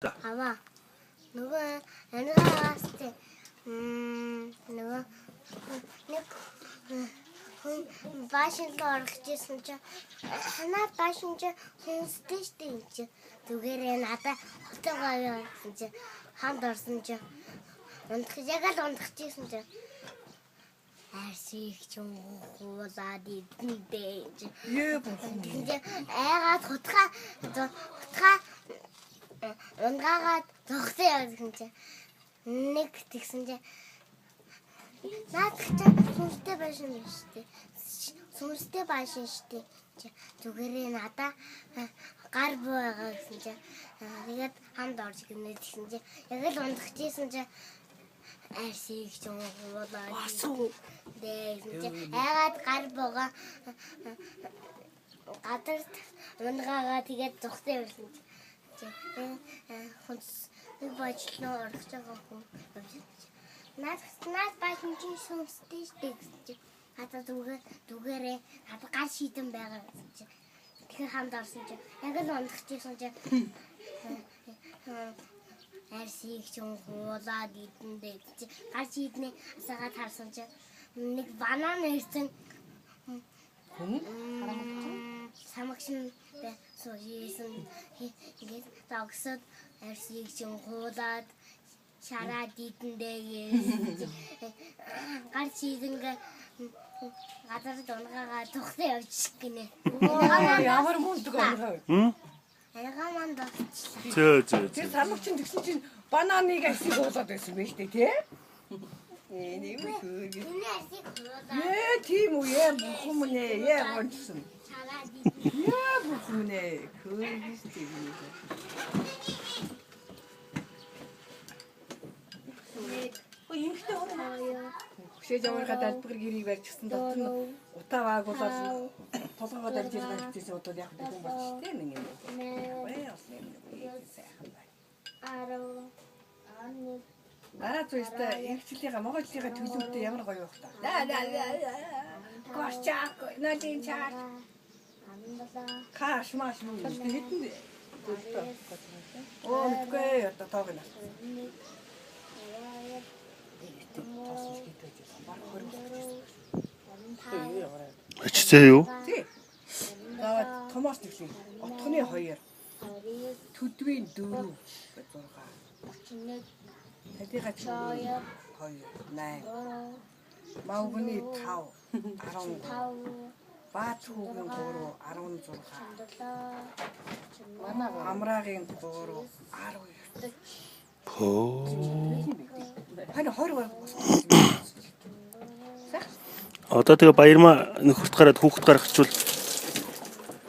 Аваа. Нөгөө анигаас тэ нөгөө нэг башинг орчихсон чи ханаа башинж хүнстэй штэ юм чи зүгээрээ надаа хотоогоо явуулсан чи хамд орсон чи яг л ундахчихсан чи арсиг ч уулаад идэндээ чи айгаад хутгаа ундаагаад зогсоо явуулсан чи нэг тэгсэн чи наадах чи сүнстэй башин биш штэ сүнстэй башин штэ зүгээрээ надаа гар байгаа гэсэн чи тэгээд хамд орж гинэ гэсэн чи яг л ундахчихсан чи арсиг ч уулаад айгаад гар байгаа гадарт ундаагаа тэгээд зогсоо явуулсан чи хүнс нэг бачлаа орж байгаа хүн наад башин чи сүнстэй штэ гэсэн чи хата зүгээрээ хата гар шийдэн байгаа гэсэн чи тэгэхээр хамд орсон чи яг л ундахчихсан чи арсиг ч уулаад идэндээ чи гар шийдний асаагаад харсан чи нэг банан ирсэн самагшин суусан ингээд тогсод арсиг ч уулаад шараад идэндээ гар шийдэнгээ гадар дунгагаа тухсан явчих гинэ. Ямар мундаг амгаа вэ? Арга манд болчихлаа. Тэр самагчин тэгсэн чинь бананыг арсиг уулаад байсан байж тээ тий? Нэг хөөг. Энэ арсиг уулаад. Тийм үү яа бүхэн мэнэ яа гонцсон. Шараад идэндээ. Яа бүхэн мэнэ хөөг тийм үү. Ингэхдээ өөрөө хөшөө жаврага далбар гэрийг барьчихсан дотор нь утаа ваагуулаад толгоогоо дарж ирэх хэрэгцээсээ удаа яг бүхэн болж штэ нэг юм. Араа зүгтээ эрхчлийнхаа Монголынхаа төлөвтэй ямар гоё байх та. Гошчаак надын чаар. Каш маш мөн хэдэнд. Окей одоо тоогно. Ачцээ юу? Тий. Даваа томоос тэглээ. Отхны 2. Төдвийн 4 гэж 6. Тэдийга 2 8. Маугны 5 15. Баат хүүгийн 3 16. Амраагийн 3 12. Хөө. Хань 20 Одоо тэгээ баярмаа нөхөрт гараад хүүхэд гаргахчвал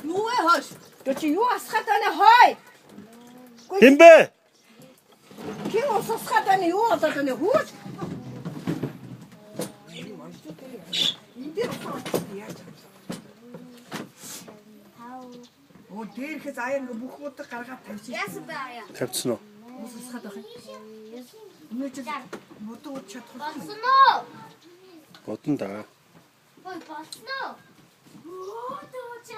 юу вэ хоош? Тэ чи юу асхаад байна хой? хэн бэ? Ки асхаад байна юу болоод байна хүүш? Оо дээрхээс аяа ингээ бүх муудаг гаргаад тавьчих. Яасан бэ аяа? Тавьчихсан уу? Ус асхаад байх юм. Өнөөдөр муудууд чадахгүй. Болсон уу? Бодно да. Ой, болсон уу? Оо, дөө чи